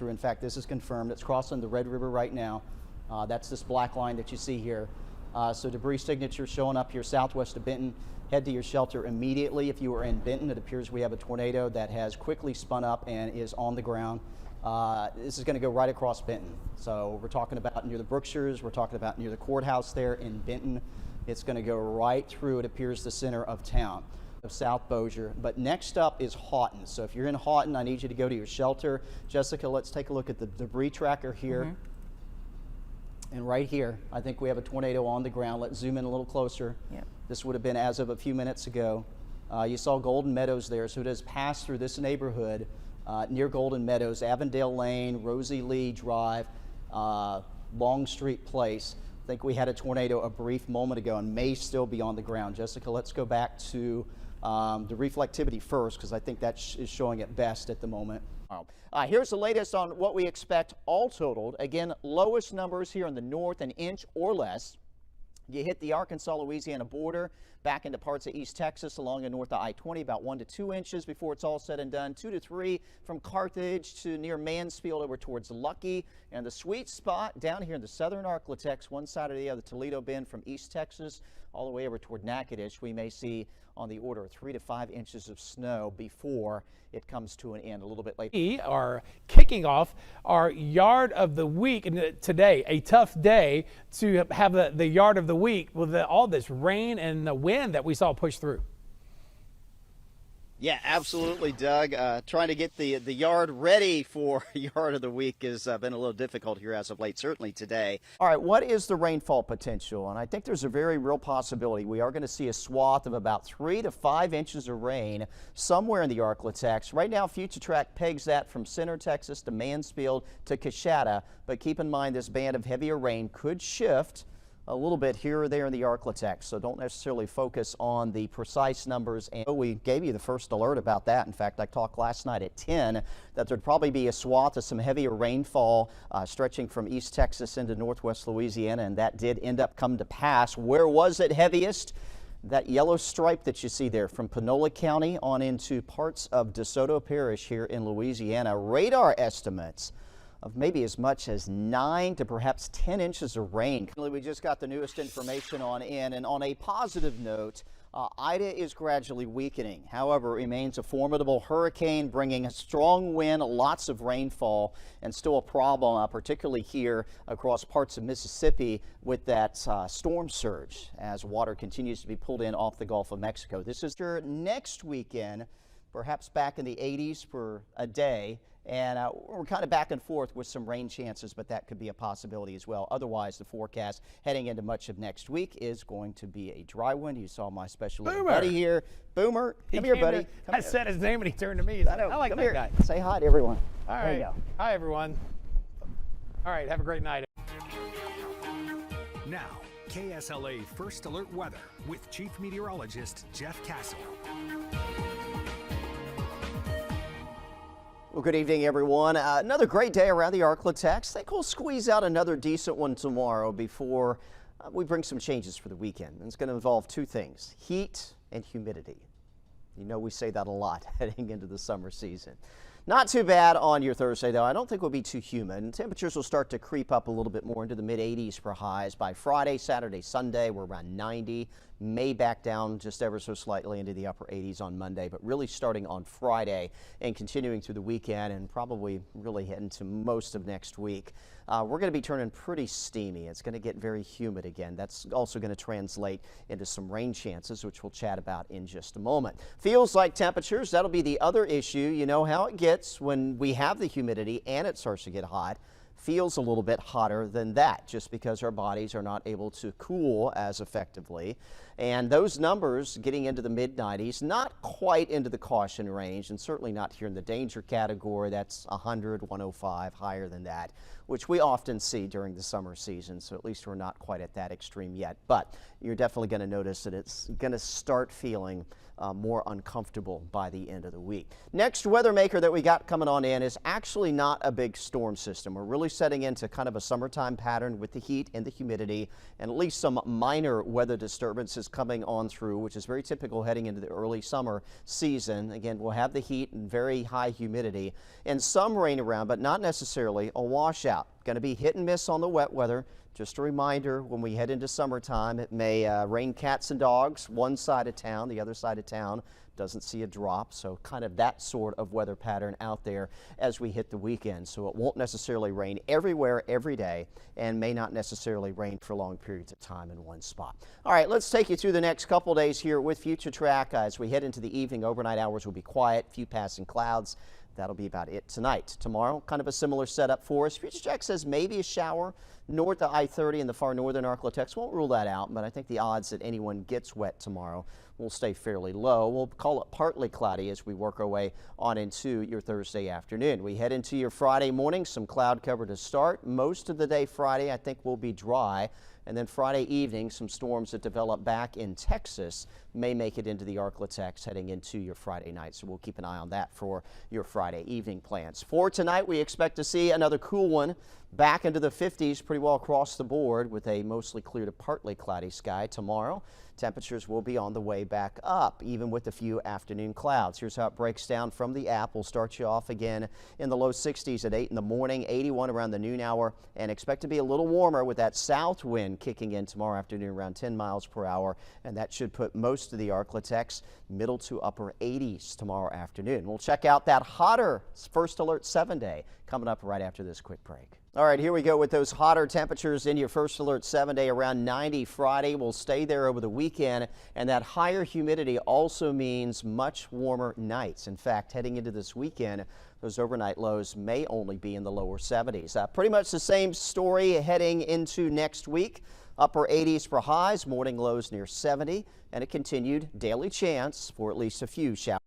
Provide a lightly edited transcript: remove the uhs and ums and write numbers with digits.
In fact, this is confirmed. It's crossing the Red River right now. That's this black line that you see here. So debris signature showing up here southwest of Benton. Head to your shelter immediately. If you are in Benton, it appears we have a tornado that has quickly spun up and is on the ground. This is going to go right across Benton. So we're talking about near the Brookshires. We're talking about near the courthouse there in Benton. It's going to go right through, it appears, the center of town of South Bossier. But next up is Houghton. So if you're in Houghton, I need you to go to your shelter. Jessica, let's take a look at the debris tracker here. And right here, I think we have a tornado on the ground. Let's zoom in a little closer. Yep. This would have been as of a few minutes ago. You saw Golden Meadows there, so it has passed through this neighborhood near Golden Meadows, Avondale Lane, Rosie Lee Drive, Longstreet Place. I think we had a tornado a brief moment ago and may still be on the ground. Jessica, let's go back to the reflectivity first, because I think that is showing it best at the moment. Here's the latest on what we expect all totaled. Again, lowest numbers here in the north, an inch or less. You hit the Arkansas-Louisiana border, back into parts of East Texas along the north of I-20, about 1 to 2 inches before it's all said and done. 2 to 3 from Carthage to near Mansfield over towards Lucky. And the sweet spot down here in the southern Arklatex, one side or the other, Toledo Bend from East Texas all the way over toward Natchitoches, we may see on the order of 3 to 5 inches of snow before it comes to an end a little bit later. We are kicking off our yard of the week today, a tough day to have the yard of the week with all this rain and the wind that we saw push through. Yeah, absolutely, Doug. Trying to get the yard ready for yard of the week has been a little difficult here as of late, certainly today. All right, what is the rainfall potential? And I think there's a very real possibility. We are going to see a swath of about 3 to 5 inches of rain somewhere in the Arklatex. Right now, Future Track pegs that from Center Texas to Mansfield to Coshada. But keep in mind, this band of heavier rain could shift a little bit here or there in the Arklatex, so don't necessarily focus on the precise numbers. And we gave you the first alert about that. In fact, I talked last night at 10 that there'd probably be a swath of some heavier rainfall stretching from East Texas into northwest Louisiana, and that did end up come to pass. Where was it heaviest? That yellow stripe that you see there from Panola County on into parts of DeSoto Parish here in Louisiana. Radar estimates of maybe as much as 9 to perhaps 10 inches of rain. We just got the newest information on in, and on a positive note, Ida is gradually weakening. However, it remains a formidable hurricane, bringing a strong wind, lots of rainfall, and still a problem, particularly here across parts of Mississippi with that storm surge as water continues to be pulled in off the Gulf of Mexico. This is your next weekend, perhaps back in the 80s for a day. And we're kind of back and forth with some rain chances, but that could be a possibility as well. Otherwise, the forecast heading into much of next week is going to be a dry one. You saw my special little buddy here. Boomer, come here, buddy. I said his name and he turned to me. I like that guy. Say hi to everyone. All right. There you go. Hi, everyone. All right. Have a great night. Now, KSLA First Alert Weather with Chief Meteorologist Jeff Castle. Well, good evening, everyone. Another great day around the Arklatex. I think we'll squeeze out another decent one tomorrow before we bring some changes for the weekend. And it's going to involve two things, heat and humidity. You know we say that a lot heading into the summer season. Not too bad on your Thursday, though. I don't think we'll be too humid. Temperatures will start to creep up a little bit more into the mid-80s for highs. By Friday, Saturday, Sunday, we're around 90. May back down just ever so slightly into the upper 80s on Monday, but really starting on Friday and continuing through the weekend and probably really heading to most of next week. We're going to be turning pretty steamy. It's going to get very humid again. That's also going to translate into some rain chances, which we'll chat about in just a moment. Feels like temperatures, that'll be the other issue. You know how it gets when we have the humidity and it starts to get hot. Feels a little bit hotter than that just because our bodies are not able to cool as effectively. And those numbers getting into the mid-90s, not quite into the caution range and certainly not here in the danger category. That's 100, 105, higher than that. which we often see during the summer season. So at least we're not quite at that extreme yet. But you're definitely going to notice that it's going to start feeling more uncomfortable by the end of the week. Next weather maker that we got coming on in is actually not a big storm system. We're really setting into kind of a summertime pattern with the heat and the humidity, and at least some minor weather disturbances coming on through, which is very typical heading into the early summer season. Again, we'll have the heat and very high humidity and some rain around, but not necessarily a washout. Going to be hit and miss on the wet weather. Just a reminder, when we head into summertime, it may rain cats and dogs one side of town. The other side of town doesn't see a drop. So kind of that sort of weather pattern out there as we hit the weekend. So it won't necessarily rain everywhere every day and may not necessarily rain for long periods of time in one spot. All right, let's take you through the next couple days here with Future Track. As we head into the evening, overnight hours will be quiet, few passing clouds. That'll be about it tonight. Tomorrow, kind of a similar setup for us. Future Track says maybe a shower north of I-30 in the far northern Arklatex. Won't rule that out, but I think the odds that anyone gets wet tomorrow will stay fairly low. We'll call it partly cloudy as we work our way on into your Thursday afternoon. We head into your Friday morning, some cloud cover to start. Most of the day Friday, I think, will be dry. And then Friday evening, some storms that develop back in Texas may make it into the Arklatex heading into your Friday night. So we'll keep an eye on that for your Friday evening plans. For tonight, we expect to see another cool one back into the 50s pretty well across the board with a mostly clear to partly cloudy sky. Tomorrow, temperatures will be on the way back up, even with a few afternoon clouds. Here's how it breaks down from the app. We'll start you off again in the low 60s at 8 in the morning, 81 around the noon hour, and expect to be a little warmer with that south wind kicking in tomorrow afternoon around 10 miles per hour, and that should put most of the Arklatex middle to upper 80s tomorrow afternoon. We'll check out that hotter First Alert 7-day coming up right after this quick break. All right, here we go with those hotter temperatures in your First Alert 7-day. Around 90 Friday. We'll stay there over the weekend, and that higher humidity also means much warmer nights. In fact, heading into this weekend, those overnight lows may only be in the lower 70s. Pretty much the same story heading into next week. Upper 80s for highs, morning lows near 70, and a continued daily chance for at least a few showers.